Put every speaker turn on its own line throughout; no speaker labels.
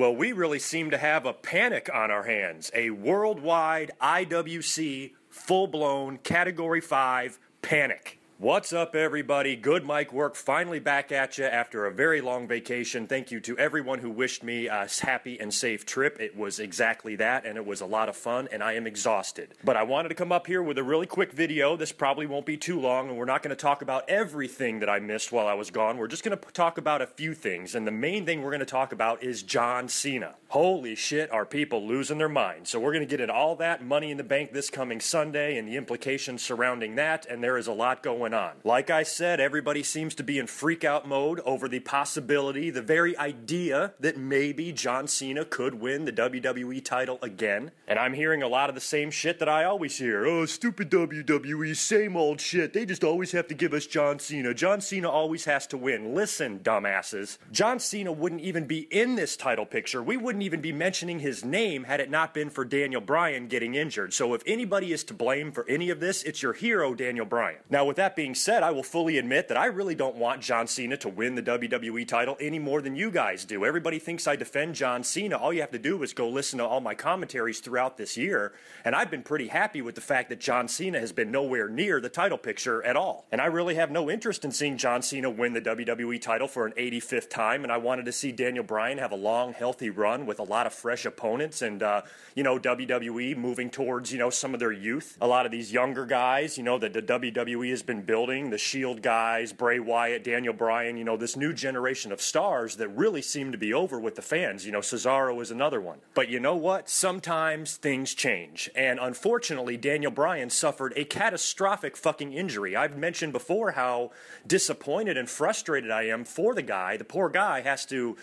Well, we really seem to have a panic on our hands. A worldwide IWC full-blown Category 5 panic. What's up, everybody? Good mic work. Finally back at you after a very long vacation. Thank you to everyone who wished me a happy and safe trip. It was exactly that, and it was a lot of fun, and I am exhausted. But I wanted to come up here with a really quick video. This probably won't be too long, and we're not going to talk about everything that I missed while I was gone. We're just going to talk about a few things, and the main thing we're going to talk about is John Cena. Holy shit, are people losing their minds. So we're going to get into all that, Money in the Bank this coming Sunday, and the implications surrounding that, and there is a lot going on. Like I said, everybody seems to be in freak-out mode over the possibility, the very idea that maybe John Cena could win the WWE title again. And I'm hearing a lot of the same shit that I always hear. Oh, stupid WWE, same old shit. They just always have to give us John Cena. John Cena always has to win. Listen, dumbasses. John Cena wouldn't even be in this title picture. We wouldn't even be mentioning his name had it not been for Daniel Bryan getting injured. So if anybody is to blame for any of this, it's your hero, Daniel Bryan. Now, with that being said, I will fully admit that I really don't want John Cena to win the WWE title any more than you guys do. Everybody thinks I defend John Cena. All you have to do is go listen to all my commentaries throughout this year, and I've been pretty happy with the fact that John Cena has been nowhere near the title picture at all. And I really have no interest in seeing John Cena win the WWE title for an 85th time, and I wanted to see Daniel Bryan have a long, healthy run with a lot of fresh opponents and, WWE moving towards, some of their youth. A lot of these younger guys, that the WWE has been building, the Shield guys, Bray Wyatt, Daniel Bryan, this new generation of stars that really seem to be over with the fans. Cesaro is another one. But you know what? Sometimes things change. And unfortunately, Daniel Bryan suffered a catastrophic fucking injury. I've mentioned before how disappointed and frustrated I am for the guy. The poor guy has to,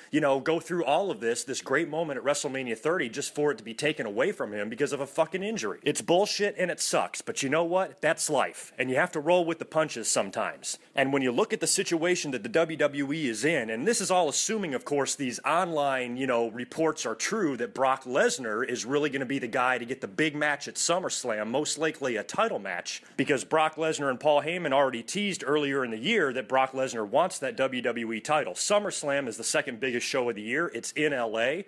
go through all of this great moment at WrestleMania 30 just for it to be taken away from him because of a fucking injury. It's bullshit and it sucks. But you know what? That's life. And you have to roll with the punches sometimes. And when you look at the situation that the WWE is in, and this is all assuming, of course, these online, reports are true that Brock Lesnar is really going to be the guy to get the big match at SummerSlam, most likely a title match, because Brock Lesnar and Paul Heyman already teased earlier in the year that Brock Lesnar wants that WWE title. SummerSlam is the second biggest show of the year. It's in LA.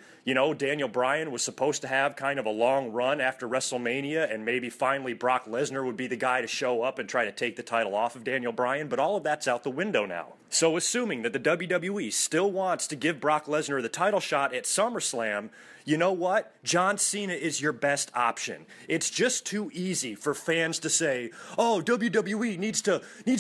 Daniel Bryan was supposed to have kind of a long run after WrestleMania, and maybe finally Brock Lesnar would be the guy to show up and try to take the title off of Daniel Bryan, but all of that's out the window now. So assuming that the WWE still wants to give Brock Lesnar the title shot at SummerSlam, you know what? John Cena is your best option. It's just too easy for fans to say, oh, WWE needs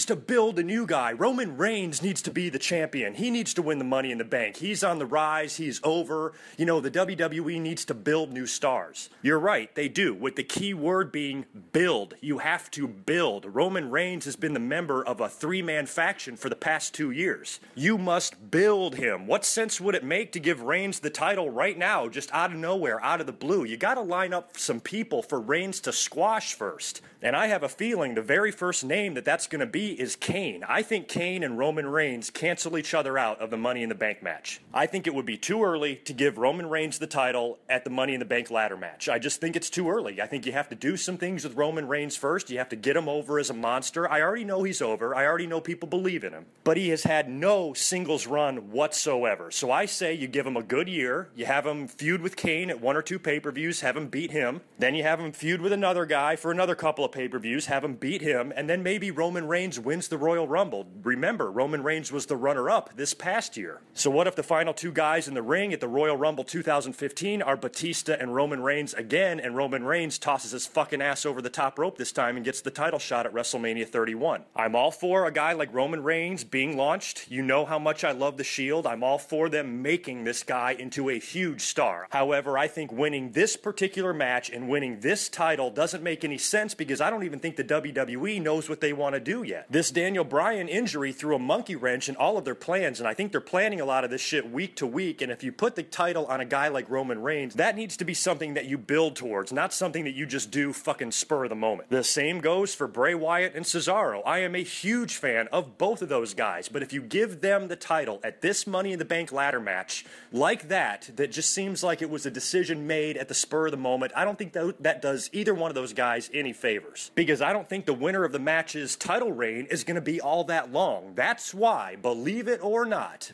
to build a new guy. Roman Reigns needs to be the champion. He needs to win the Money in the Bank. He's on the rise. He's over. The WWE needs to build new stars. You're right, they do, with the key word being build. You have to build. Roman Reigns has been the member of a three-man faction for the past 2 years. You must build him. What sense would it make to give Reigns the title right now, just out of nowhere, out of the blue? You got to line up some people for Reigns to squash first. And I have a feeling the very first name that's going to be is Kane. I think Kane and Roman Reigns cancel each other out of the Money in the Bank match. I think it would be too early to give Roman Reigns the title at the Money in the Bank ladder match. I just think it's too early. I think you have to do some things with Roman Reigns first. You have to get him over as a monster. I already know he's over. I already know people believe in him. But he has had no singles run whatsoever. So I say you give him a good year. You have him feud with Kane at 1 or 2 pay-per-views, have him beat him. Then you have him feud with another guy for another couple of pay-per-views, have him beat him, and then maybe Roman Reigns wins the Royal Rumble. Remember, Roman Reigns was the runner-up this past year. So what if the final 2 guys in the ring at the Royal Rumble 2015 are Batista and Roman Reigns again, and Roman Reigns tosses his fucking ass over the top rope this time and gets the title shot at WrestleMania 31. I'm all for a guy like Roman Reigns being launched. You know how much I love the Shield. I'm all for them making this guy into a huge star. However, I think winning this particular match and winning this title doesn't make any sense because I don't even think the WWE knows what they want to do yet. This Daniel Bryan injury threw a monkey wrench in all of their plans, and I think they're planning a lot of this shit week to week, and if you put the title on a guy like Roman Reigns, that needs to be something that you build towards, not something that you just do fucking spur of the moment. The same goes for Bray Wyatt and Cesaro. I am a huge fan of both of those guys, but if you give them the title at this Money in the Bank ladder match like that just seems like it was a decision made at the spur of the moment, I don't think that does either one of those guys any favors. lightsabers, because I don't think the winner of the match's title reign is going to be all that long. That's why, believe it or not,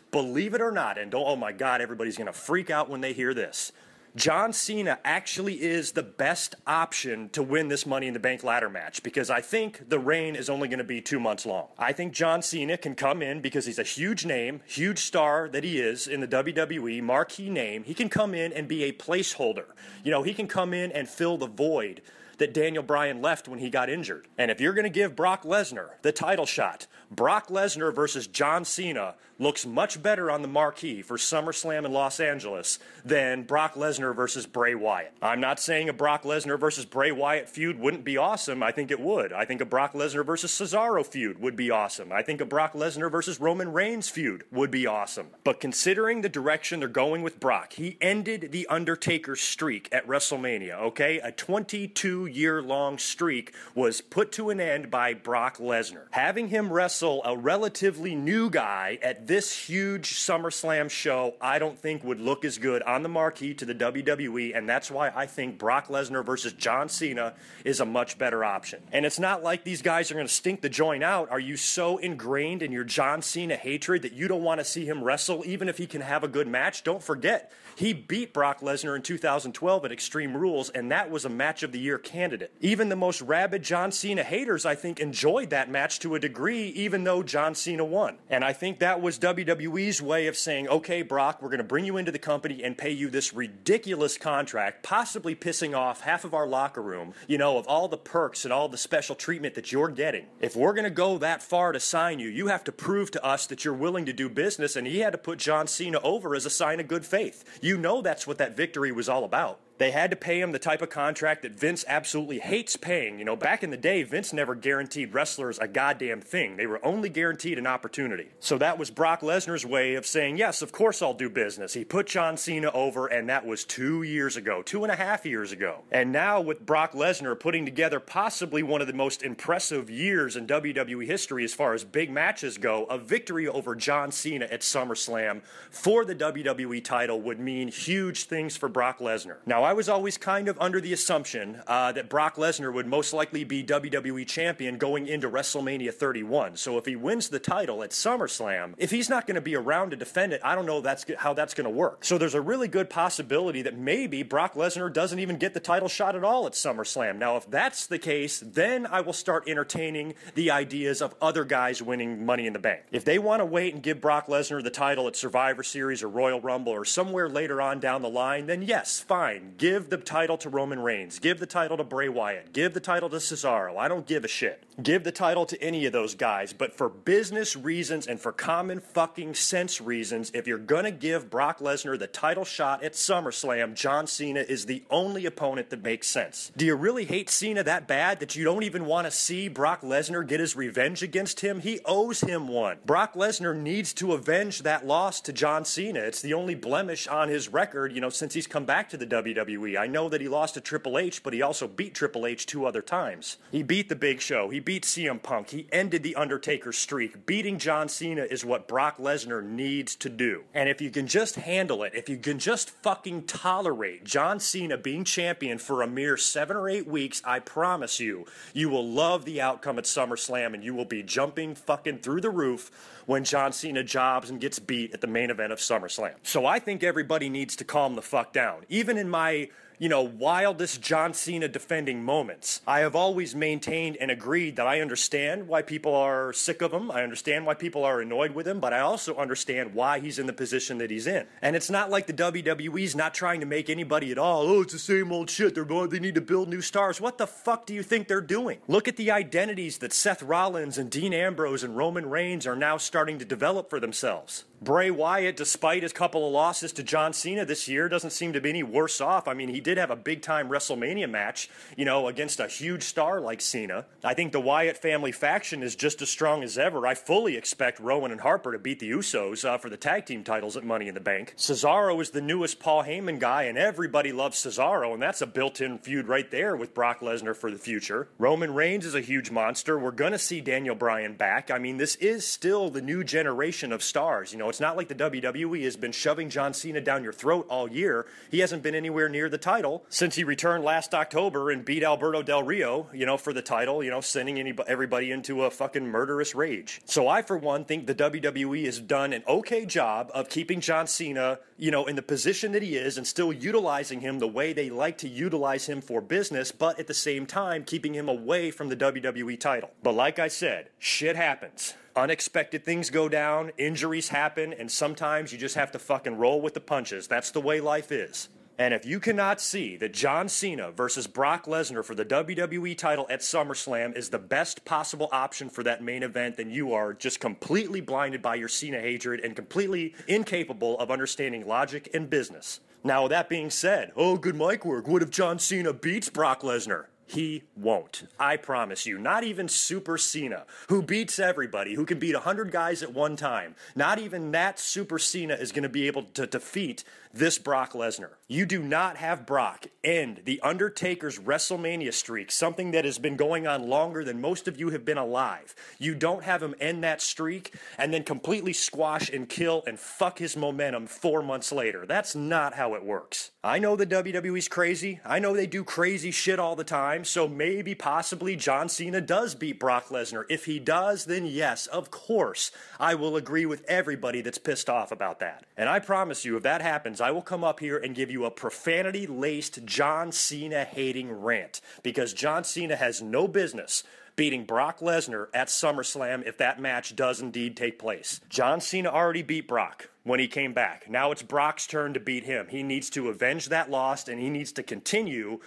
and don't, oh my God, everybody's going to freak out when they hear this. John Cena actually is the best option to win this Money in the Bank ladder match, because I think the reign is only going to be 2 months long. I think John Cena can come in because he's a huge name, huge star that he is in the WWE, marquee name. He can come in and be a placeholder. You know, he can come in and fill the void that Daniel Bryan left when he got injured. And if you're going to give Brock Lesnar the title shot, Brock Lesnar versus John Cena looks much better on the marquee for SummerSlam in Los Angeles than Brock Lesnar versus Bray Wyatt. I'm not saying a Brock Lesnar versus Bray Wyatt feud wouldn't be awesome. I think it would. I think a Brock Lesnar versus Cesaro feud would be awesome. I think a Brock Lesnar versus Roman Reigns feud would be awesome. But considering the direction they're going with Brock, he ended the Undertaker's streak at WrestleMania, okay? A 22-year-long streak was put to an end by Brock Lesnar. Having him wrestle a relatively new guy at this huge SummerSlam show, I don't think would look as good on the marquee to the WWE, and that's why I think Brock Lesnar versus John Cena is a much better option. And it's not like these guys are going to stink the joint out. Are you so ingrained in your John Cena hatred that you don't want to see him wrestle even if he can have a good match? Don't forget, he beat Brock Lesnar in 2012 at Extreme Rules, and that was a match of the year candidate. Even the most rabid John Cena haters, I think, enjoyed that match to a degree, even though John Cena won. And I think that was WWE's way of saying, okay, Brock, we're going to bring you into the company and pay you this ridiculous contract, possibly pissing off half of our locker room, you know, of all the perks and all the special treatment that you're getting. If we're going to go that far to sign you, you have to prove to us that you're willing to do business, and he had to put John Cena over as a sign of good faith. You know that's what that victory was all about. They had to pay him the type of contract that Vince absolutely hates paying. You know, back in the day, Vince never guaranteed wrestlers a goddamn thing. They were only guaranteed an opportunity. So that was Brock Lesnar's way of saying, yes, of course I'll do business. He put John Cena over, and that was 2 years ago, 2.5 years ago. And now with Brock Lesnar putting together possibly one of the most impressive years in WWE history as far as big matches go, a victory over John Cena at SummerSlam for the WWE title would mean huge things for Brock Lesnar. Now, I was always kind of under the assumption that Brock Lesnar would most likely be WWE champion going into WrestleMania 31. So if he wins the title at SummerSlam, if he's not going to be around to defend it, I don't know how that's going to work. So there's a really good possibility that maybe Brock Lesnar doesn't even get the title shot at all at SummerSlam. Now, if that's the case, then I will start entertaining the ideas of other guys winning Money in the Bank. If they want to wait and give Brock Lesnar the title at Survivor Series or Royal Rumble or somewhere later on down the line, then yes, fine. Give the title to Roman Reigns. Give the title to Bray Wyatt. Give the title to Cesaro. I don't give a shit. Give the title to any of those guys. But for business reasons and for common fucking sense reasons, if you're going to give Brock Lesnar the title shot at SummerSlam, John Cena is the only opponent that makes sense. Do you really hate Cena that bad that you don't even want to see Brock Lesnar get his revenge against him? He owes him one. Brock Lesnar needs to avenge that loss to John Cena. It's the only blemish on his record, you know, since he's come back to the WWE. I know that he lost to Triple H, but he also beat Triple H 2 other times. He beat The Big Show. He beat CM Punk. He ended the Undertaker's streak. Beating John Cena is what Brock Lesnar needs to do. And if you can just handle it, if you can just fucking tolerate John Cena being champion for a mere 7 or 8 weeks, I promise you, you will love the outcome at SummerSlam and you will be jumping fucking through the roof when John Cena jobs and gets beat at the main event of SummerSlam. So I think everybody needs to calm the fuck down. Even in my wildest John Cena defending moments, I have always maintained and agreed that I understand why people are sick of him. I understand why people are annoyed with him, but I also understand why he's in the position that he's in. And it's not like the WWE's not trying to make anybody at all, oh, it's the same old shit, they need to build new stars. What the fuck do you think they're doing? Look at the identities that Seth Rollins and Dean Ambrose and Roman Reigns are now starting to develop for themselves. Bray Wyatt, despite his couple of losses to John Cena this year, doesn't seem to be any worse off. I mean, he did have a big-time WrestleMania match, against a huge star like Cena. I think the Wyatt family faction is just as strong as ever. I fully expect Rowan and Harper to beat the Usos for the tag team titles at Money in the Bank. Cesaro is the newest Paul Heyman guy, and everybody loves Cesaro, and that's a built-in feud right there with Brock Lesnar for the future. Roman Reigns is a huge monster. We're going to see Daniel Bryan back. I mean, this is still the new generation of stars. It's not like the WWE has been shoving John Cena down your throat all year. He hasn't been anywhere near the title. title since he returned last October and beat Alberto Del Rio, for the title, sending everybody into a fucking murderous rage. So I, for one, think the WWE has done an okay job of keeping John Cena, in the position that he is and still utilizing him the way they like to utilize him for business, but at the same time keeping him away from the WWE title. But like I said, shit happens. Unexpected things go down, injuries happen, and sometimes you just have to fucking roll with the punches. That's the way life is. And if you cannot see that John Cena versus Brock Lesnar for the WWE title at SummerSlam is the best possible option for that main event, then you are just completely blinded by your Cena hatred and completely incapable of understanding logic and business. Now, with that being said, good mic work. What if John Cena beats Brock Lesnar? He won't. I promise you. Not even Super Cena, who beats everybody, who can beat 100 guys at one time. Not even that Super Cena is going to be able to defeat this Brock Lesnar. You do not have Brock end the Undertaker's WrestleMania streak, something that has been going on longer than most of you have been alive. You don't have him end that streak and then completely squash and kill and fuck his momentum 4 months later. That's not how it works. I know the WWE's crazy. I know they do crazy shit all the time, so maybe possibly John Cena does beat Brock Lesnar. If he does, then yes, of course, I will agree with everybody that's pissed off about that. And I promise you, if that happens, I will come up here and give you a profanity-laced John Cena-hating rant, because John Cena has no business beating Brock Lesnar at SummerSlam if that match does indeed take place. John Cena already beat Brock when he came back. Now it's Brock's turn to beat him. He needs to avenge that loss, and he needs to continue,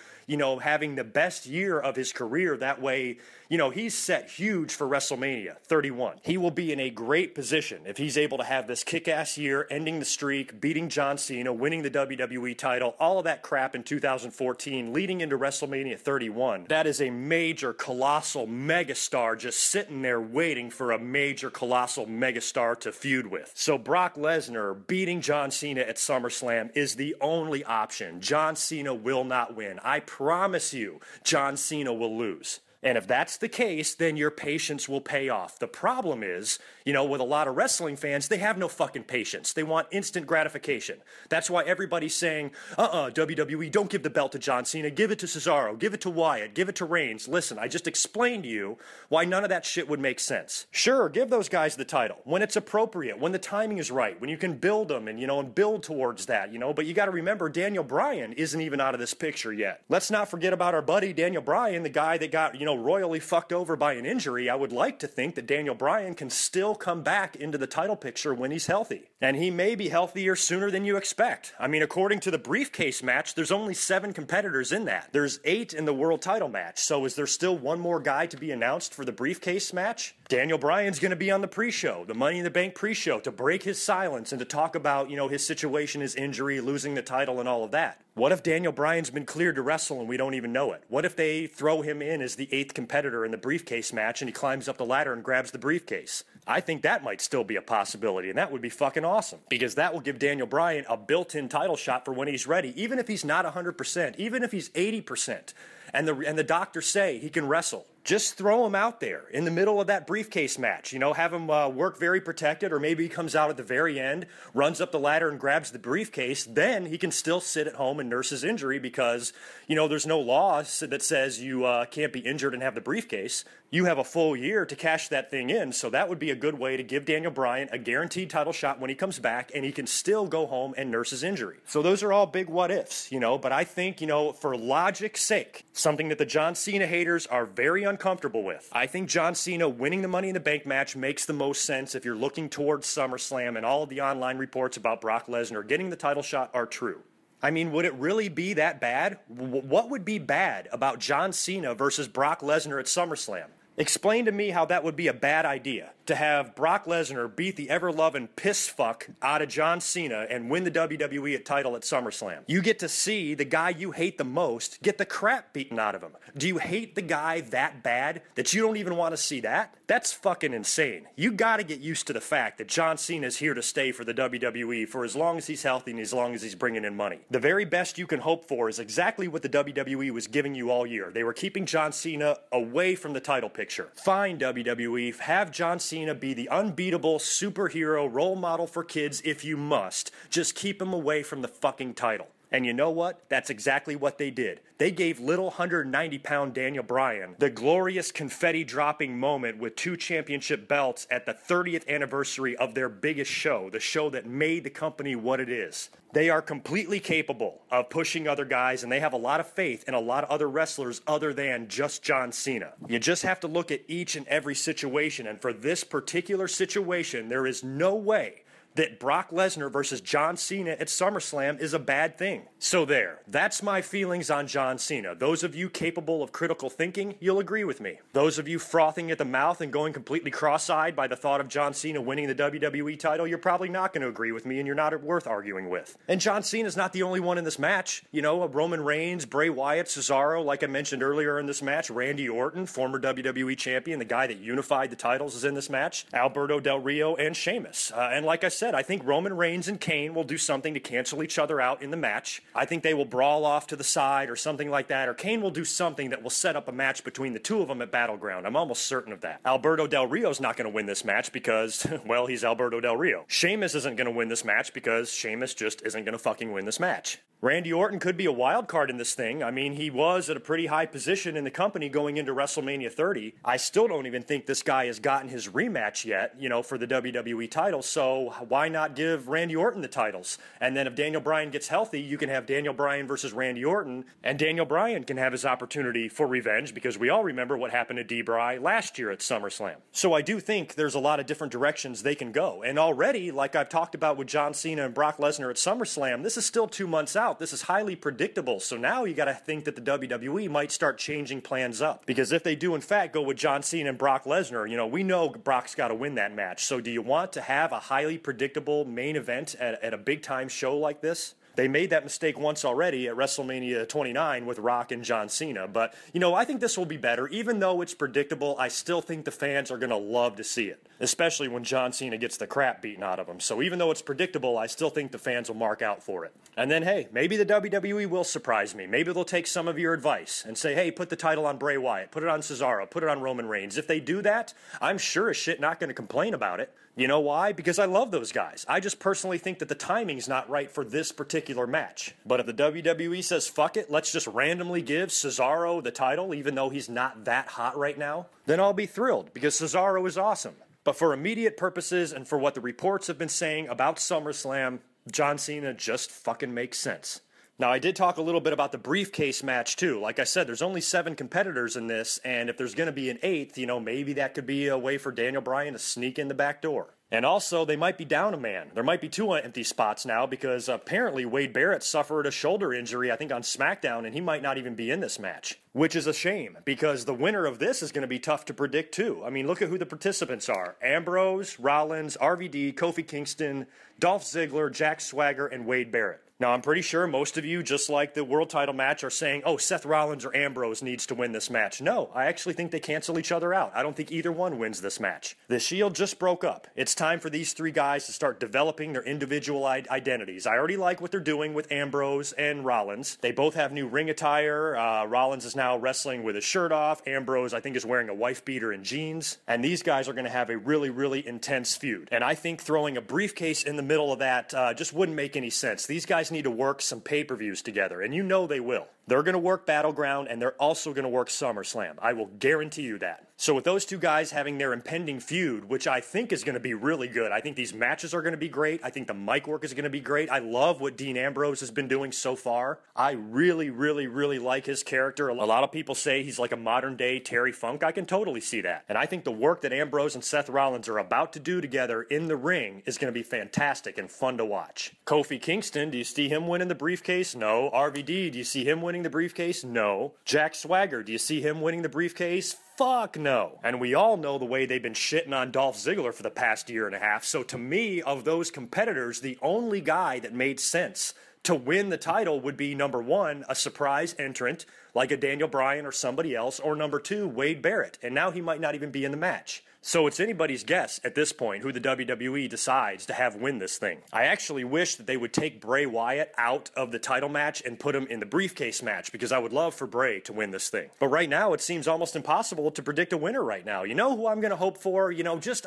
having the best year of his career. That way, he's set huge for WrestleMania 31. He will be in a great position if he's able to have this kick-ass year, ending the streak, beating John Cena, winning the WWE title, all of that crap in 2014, leading into WrestleMania 31. That is a major, colossal megastar just sitting there waiting for a major, colossal megastar to feud with. So Brock Lesnar beating John Cena at SummerSlam is the only option. John Cena will not win. I promise you, John Cena will lose. And if that's the case, then your patience will pay off. The problem is, with a lot of wrestling fans, they have no fucking patience. They want instant gratification. That's why everybody's saying, WWE, don't give the belt to John Cena. Give it to Cesaro. Give it to Wyatt. Give it to Reigns. Listen, I just explained to you why none of that shit would make sense. Sure, give those guys the title when it's appropriate, when the timing is right, when you can build them and build towards that, But you got to remember, Daniel Bryan isn't even out of this picture yet. Let's not forget about our buddy Daniel Bryan, the guy that got, royally fucked over by an injury. I would like to think that Daniel Bryan can still come back into the title picture when he's healthy. And he may be healthier sooner than you expect. I mean, according to the Briefcase match, there's only 7 competitors in that. There's 8 in the world title match. So is there still one more guy to be announced for the Briefcase match? Daniel Bryan's going to be on the pre-show, the Money in the Bank pre-show, to break his silence and to talk about, his situation, his injury, losing the title and all of that. What if Daniel Bryan's been cleared to wrestle and we don't even know it? What if they throw him in as the 8th competitor in the Briefcase match and he climbs up the ladder and grabs the briefcase? I think that might still be a possibility, and that would be fucking awesome, because that will give Daniel Bryan a built-in title shot for when he's ready, even if he's not 100%, even if he's 80%, and the doctors say he can wrestle. Just throw him out there in the middle of that Briefcase match, have him work very protected, or maybe he comes out at the very end, runs up the ladder and grabs the briefcase. Then he can still sit at home and nurse his injury because, there's no law that says you can't be injured and have the briefcase. You have a full year to cash that thing in, so that would be a good way to give Daniel Bryan a guaranteed title shot when he comes back, and he can still go home and nurse his injury. So those are all big what ifs, but I think, for logic's sake, something that the John Cena haters are very uncomfortable with. I think John Cena winning the Money in the Bank match makes the most sense if you're looking towards SummerSlam, and all of the online reports about Brock Lesnar getting the title shot are true. I mean, would it really be that bad? What would be bad about John Cena versus Brock Lesnar at SummerSlam? Explain to me how that would be a bad idea, to have Brock Lesnar beat the ever-loving piss-fuck out of John Cena and win the WWE title at SummerSlam. You get to see the guy you hate the most get the crap beaten out of him. Do you hate the guy that bad that you don't even want to see that? That's fucking insane. You gotta get used to the fact that John Cena is here to stay for the WWE for as long as he's healthy and as long as he's bringing in money. The very best you can hope for is exactly what the WWE was giving you all year. They were keeping John Cena away from the title picture. Fine, WWE, have John Cena be the unbeatable superhero role model for kids if you must. Just keep him away from the fucking title. And you know what? That's exactly what they did. They gave little 190-pound Daniel Bryan the glorious confetti-dropping moment with 2 championship belts at the 30th anniversary of their biggest show, the show that made the company what it is. They are completely capable of pushing other guys, and they have a lot of faith in a lot of other wrestlers other than just John Cena. You just have to look at each and every situation, and for this particular situation, there is no way that Brock Lesnar versus John Cena at SummerSlam is a bad thing. So there, that's my feelings on John Cena. Those of you capable of critical thinking, you'll agree with me. Those of you frothing at the mouth and going completely cross-eyed by the thought of John Cena winning the WWE title, you're probably not going to agree with me, and you're not worth arguing with. And John Cena's not the only one in this match. You know, Roman Reigns, Bray Wyatt, Cesaro, like I mentioned earlier in this match, Randy Orton, former WWE champion, the guy that unified the titles, is in this match, Alberto Del Rio, and Sheamus. And like I said, I think Roman Reigns and Kane will do something to cancel each other out in the match. I think they will brawl off to the side or something like that, or Kane will do something that will set up a match between the two of them at Battleground. I'm almost certain of that. Alberto Del Rio's not going to win this match because, well, he's Alberto Del Rio. Sheamus isn't going to win this match because Sheamus just isn't going to fucking win this match. Randy Orton could be a wild card in this thing. I mean, he was at a pretty high position in the company going into WrestleMania 30. I still don't even think this guy has gotten his rematch yet, you know, for the WWE title, so why not give Randy Orton the titles? And then if Daniel Bryan gets healthy, you can have Daniel Bryan versus Randy Orton, and Daniel Bryan can have his opportunity for revenge, because we all remember what happened to D-Bry last year at SummerSlam. So I do think there's a lot of different directions they can go, and already, like I've talked about with John Cena and Brock Lesnar at SummerSlam, this is still 2 months out. This is highly predictable, so now you got to think that the WWE might start changing plans up, because if they do in fact go with John Cena and Brock Lesnar, you know, we know Brock's got to win that match. So do you want to have a highly predictable main event at a big time show like this? They made that mistake once already at WrestleMania 29 with Rock and John Cena. But, you know, I think this will be better. Even though it's predictable, I still think the fans are going to love to see it, especially when John Cena gets the crap beaten out of him. So even though it's predictable, I still think the fans will mark out for it. And then, hey, maybe the WWE will surprise me. Maybe they'll take some of your advice and say, hey, put the title on Bray Wyatt, put it on Cesaro, put it on Roman Reigns. If they do that, I'm sure as shit not going to complain about it. You know why? Because I love those guys. I just personally think that the timing's not right for this particular match. But if the WWE says, fuck it, let's just randomly give Cesaro the title, even though he's not that hot right now, then I'll be thrilled, because Cesaro is awesome. But for immediate purposes and for what the reports have been saying about SummerSlam, John Cena just fucking makes sense. Now, I did talk a little bit about the briefcase match, too. Like I said, there's only 7 competitors in this, and if there's going to be an 8th, you know, maybe that could be a way for Daniel Bryan to sneak in the back door. And also, they might be down a man. There might be 2 empty spots now, because apparently Wade Barrett suffered a shoulder injury, I think, on SmackDown, and he might not even be in this match. Which is a shame, because the winner of this is going to be tough to predict, too. I mean, look at who the participants are. Ambrose, Rollins, RVD, Kofi Kingston, Dolph Ziggler, Jack Swagger, and Wade Barrett. Now, I'm pretty sure most of you, just like the world title match, are saying, oh, Seth Rollins or Ambrose needs to win this match. No, I actually think they cancel each other out. I don't think either one wins this match. The Shield just broke up. It's time for these 3 guys to start developing their individual identities. I already like what they're doing with Ambrose and Rollins. They both have new ring attire. Rollins is now wrestling with his shirt off. Ambrose, I think, is wearing a wife beater and jeans. And these guys are going to have a really, really intense feud. And I think throwing a briefcase in the middle of that just wouldn't make any sense. These guys need to work some pay-per-views together, and you know they will. They're going to work Battleground, and they're also going to work SummerSlam. I will guarantee you that. So with those 2 guys having their impending feud, which I think is going to be really good, I think these matches are going to be great. I think the mic work is going to be great. I love what Dean Ambrose has been doing so far. I really, really, really like his character. A lot of people say he's like a modern-day Terry Funk. I can totally see that. And I think the work that Ambrose and Seth Rollins are about to do together in the ring is going to be fantastic and fun to watch. Kofi Kingston, do you see him winning the briefcase? No. RVD, do you see him winning the briefcase? No. Jack Swagger, do you see him winning the briefcase? Fuck no. And we all know the way they've been shitting on Dolph Ziggler for the past year and a half. So to me, of those competitors, the only guy that made sense to win the title would be, number 1, a surprise entrant like a Daniel Bryan or somebody else, or number 2, Wade Barrett, and now he might not even be in the match. So it's anybody's guess at this point who the WWE decides to have win this thing. I actually wish that they would take Bray Wyatt out of the title match and put him in the briefcase match, because I would love for Bray to win this thing. But right now, it seems almost impossible to predict a winner right now. You know who I'm going to hope for? You know, I'm just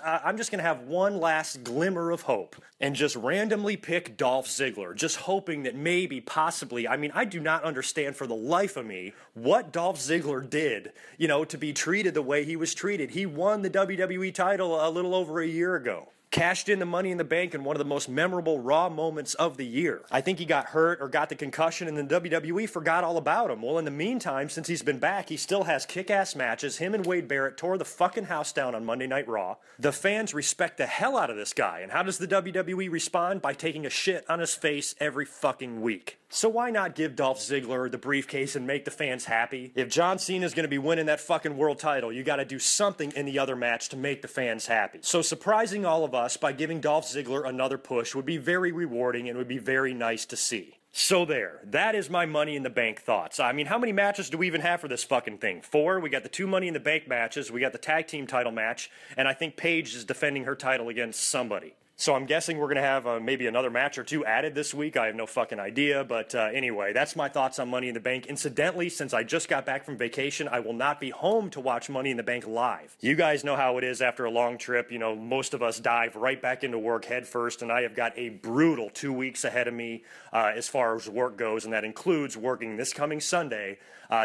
going to have one last glimmer of hope and just randomly pick Dolph Ziggler, just hoping that maybe, possibly, I mean, I do not understand for the life of me what Dolph Ziggler did, you know, to be treated the way he was treated. He won the WWE title a little over a year ago. Cashed in the Money in the Bank in one of the most memorable Raw moments of the year. I think he got hurt or got the concussion, and then WWE forgot all about him. Well, in the meantime, since he's been back, he still has kick-ass matches. Him and Wade Barrett tore the fucking house down on Monday Night Raw. The fans respect the hell out of this guy, and how does the WWE respond? By taking a shit on his face every fucking week. So why not give Dolph Ziggler the briefcase and make the fans happy? If John Cena is going to be winning that fucking world title, you got to do something in the other match to make the fans happy. So surprising all of us by giving Dolph Ziggler another push would be very rewarding and would be very nice to see. So there, that is my Money in the Bank thoughts. I mean, how many matches do we even have for this fucking thing? 4, we got the 2 Money in the Bank matches, we got the tag team title match, and I think Paige is defending her title against somebody. So I'm guessing we're going to have maybe another match or 2 added this week. I have no fucking idea. But anyway, that's my thoughts on Money in the Bank. Incidentally, since I just got back from vacation, I will not be home to watch Money in the Bank live. You guys know how it is after a long trip. You know, most of us dive right back into work head first, and I have got a brutal 2 weeks ahead of me as far as work goes, and that includes working this coming Sunday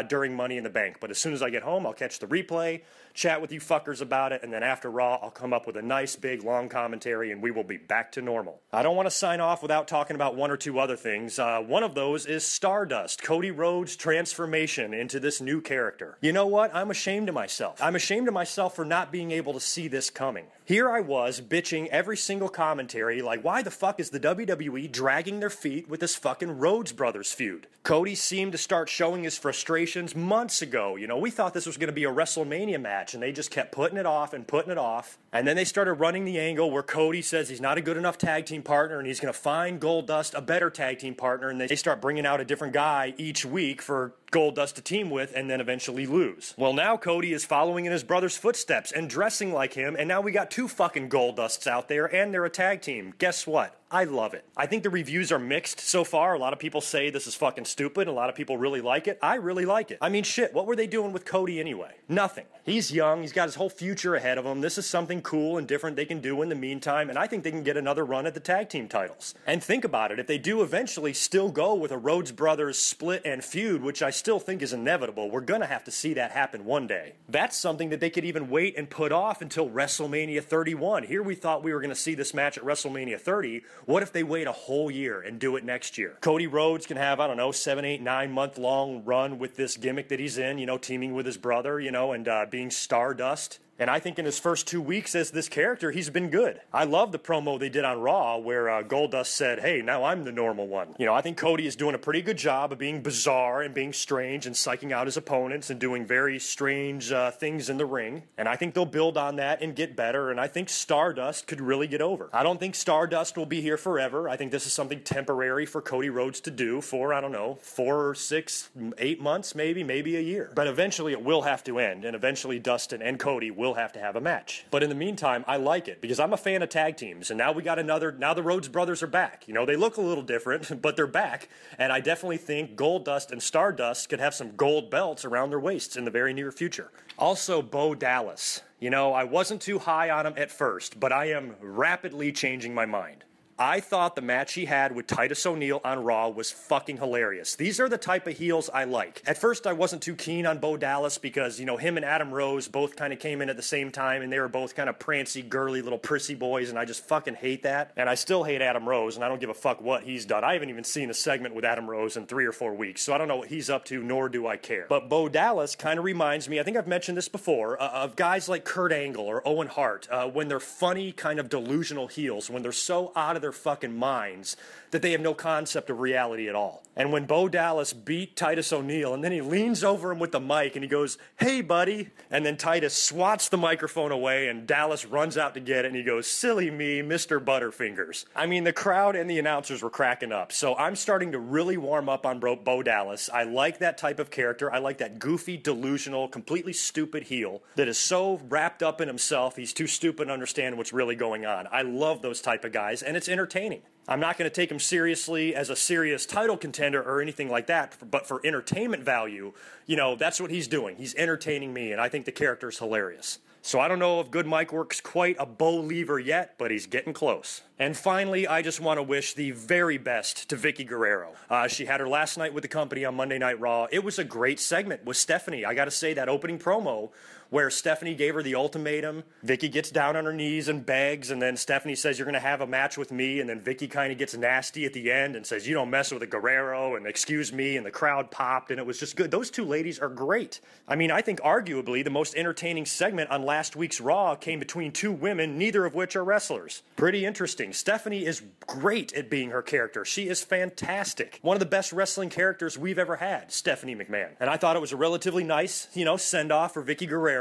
during Money in the Bank. But as soon as I get home, I'll catch the replay, chat with you fuckers about it, and then after Raw, I'll come up with a nice, big, long commentary, and we will be back to normal. I don't want to sign off without talking about 1 or 2 other things. One of those is Stardust, Cody Rhodes' transformation into this new character. You know what? I'm ashamed of myself. I'm ashamed of myself for not being able to see this coming. Here I was, bitching every single commentary, like, why the fuck is the WWE dragging their feet with this fucking Rhodes Brothers feud? Cody seemed to start showing his frustrations months ago. You know, we thought this was going to be a WrestleMania match, and they just kept putting it off and putting it off. And then they started running the angle where Cody says he's not a good enough tag team partner, and he's going to find Goldust a better tag team partner, and they start bringing out a different guy each week for Goldust to team with and then eventually lose. Well, now Cody is following in his brother's footsteps and dressing like him, and now we got 2 fucking Goldusts out there, and they're a tag team. Guess what? I love it. I think the reviews are mixed so far. A lot of people say this is fucking stupid. A lot of people really like it. I really like it. I mean, shit, what were they doing with Cody anyway? Nothing. He's young. He's got his whole future ahead of him. This is something cool and different they can do in the meantime, and I think they can get another run at the tag team titles. And think about it. If they do eventually still go with a Rhodes Brothers split and feud, which I still think is inevitable, we're going to have to see that happen one day. That's something that they could even wait and put off until WrestleMania 31. Here we thought we were going to see this match at WrestleMania 30. What if they wait a whole year and do it next year? Cody Rhodes can have, I don't know, 7, 8, 9 month long run with this gimmick that he's in, you know, teaming with his brother, you know, and being Stardust. And I think in his first 2 weeks as this character, he's been good. I love the promo they did on Raw where Goldust said, hey, now I'm the normal one. You know, I think Cody is doing a pretty good job of being bizarre and being strange and psyching out his opponents and doing very strange things in the ring. And I think they'll build on that and get better. And I think Stardust could really get over. I don't think Stardust will be here forever. I think this is something temporary for Cody Rhodes to do for, I don't know, 4 or 6, 8 months, maybe a year. But eventually it will have to end. And eventually Dustin and Cody will have to have a match. But in the meantime, I like it because I'm a fan of tag teams, and now we got now the Rhodes Brothers are back. You know, they look a little different, but they're back, and I definitely think Goldust and Stardust could have some gold belts around their waists in the very near future. Also, Bo Dallas. You know, I wasn't too high on him at first, but I am rapidly changing my mind. I thought the match he had with Titus O'Neil on Raw was fucking hilarious. These are the type of heels I like. At first, I wasn't too keen on Bo Dallas because, you know, him and Adam Rose both kind of came in at the same time, and they were both kind of prancy, girly, little prissy boys, and I just fucking hate that. And I still hate Adam Rose, and I don't give a fuck what he's done. I haven't even seen a segment with Adam Rose in 3 or 4 weeks, so I don't know what he's up to, nor do I care. But Bo Dallas kind of reminds me, I think I've mentioned this before, of guys like Kurt Angle or Owen Hart, when they're funny, kind of delusional heels, when they're so out of their their fucking minds that they have no concept of reality at all. And when Bo Dallas beat Titus O'Neil, and then he leans over him with the mic and he goes, "Hey, buddy," and then Titus swats the microphone away and Dallas runs out to get it and he goes, "Silly me, Mr. Butterfingers." I mean, the crowd and the announcers were cracking up. So I'm starting to really warm up on Bo Dallas. I like that type of character. I like that goofy, delusional, completely stupid heel that is so wrapped up in himself he's too stupid to understand what's really going on. I love those type of guys, and it's entertaining. I'm not going to take him seriously as a serious title contender or anything like that, but for entertainment value, you know, that's what he's doing. He's entertaining me, and I think the character's hilarious. So I don't know if Good Mike Work's quite a Bo-lever yet, but he's getting close. And finally, I just want to wish the very best to Vickie Guerrero. She had her last night with the company on Monday Night Raw. It was a great segment with Stephanie. I got to say, that opening promo where Stephanie gave her the ultimatum, Vickie gets down on her knees and begs, and then Stephanie says, "You're going to have a match with me," and then Vickie kind of gets nasty at the end and says, "You don't mess with a Guerrero," and "Excuse me," and the crowd popped, and it was just good. Those two ladies are great. I mean, I think arguably the most entertaining segment on last week's Raw came between two women, neither of which are wrestlers. Pretty interesting. Stephanie is great at being her character. She is fantastic. One of the best wrestling characters we've ever had, Stephanie McMahon. And I thought it was a relatively nice, send-off for Vickie Guerrero.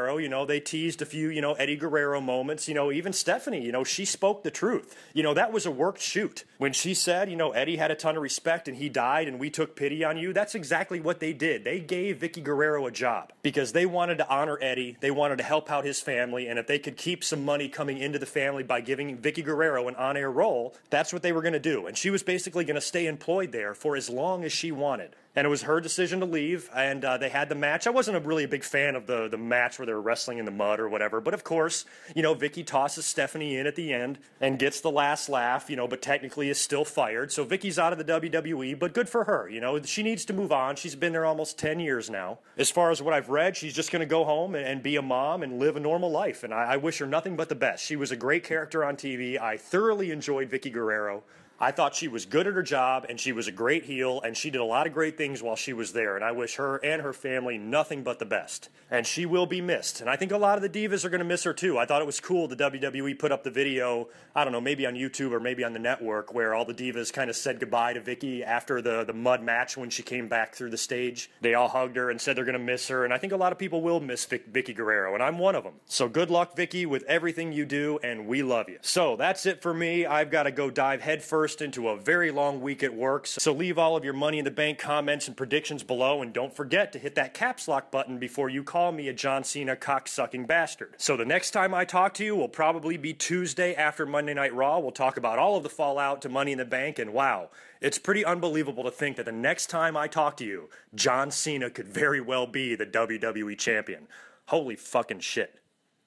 They teased a few, Eddie Guerrero moments. Even Stephanie, she spoke the truth. That was a worked shoot. When she said, Eddie had a ton of respect and he died and we took pity on you, that's exactly what they did. They gave Vickie Guerrero a job because they wanted to honor Eddie. They wanted to help out his family. And if they could keep some money coming into the family by giving Vickie Guerrero an on-air role, that's what they were going to do. And she was basically going to stay employed there for as long as she wanted. And it was her decision to leave, and they had the match. I wasn't really a big fan of the match where they were wrestling in the mud or whatever, but of course, Vickie tosses Stephanie in at the end and gets the last laugh, but technically is still fired. So Vickie's out of the WWE, but good for her. She needs to move on. She's been there almost 10 years now. As far as what I've read, she's just going to go home and be a mom and live a normal life, and I wish her nothing but the best. She was a great character on TV. I thoroughly enjoyed Vickie Guerrero. I thought she was good at her job, and she was a great heel, and she did a lot of great things while she was there, and I wish her and her family nothing but the best. And she will be missed, and I think a lot of the divas are going to miss her too. I thought it was cool the WWE put up the video, I don't know, maybe on YouTube or maybe on the network, where all the divas kind of said goodbye to Vickie after the mud match when she came back through the stage. They all hugged her and said they're going to miss her, and I think a lot of people will miss Vickie Guerrero, and I'm one of them. So good luck, Vickie, with everything you do, and we love you. So that's it for me. I've got to go dive headfirst into a very long week at work, so leave all of your Money in the Bank comments and predictions below, and don't forget to hit that caps lock button before you call me a John Cena cocksucking bastard. So the next time I talk to you will probably be Tuesday after Monday Night Raw. We'll talk about all of the fallout to Money in the Bank, and wow, it's pretty unbelievable to think that the next time I talk to you, John Cena could very well be the WWE champion. Holy fucking shit.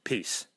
Peace.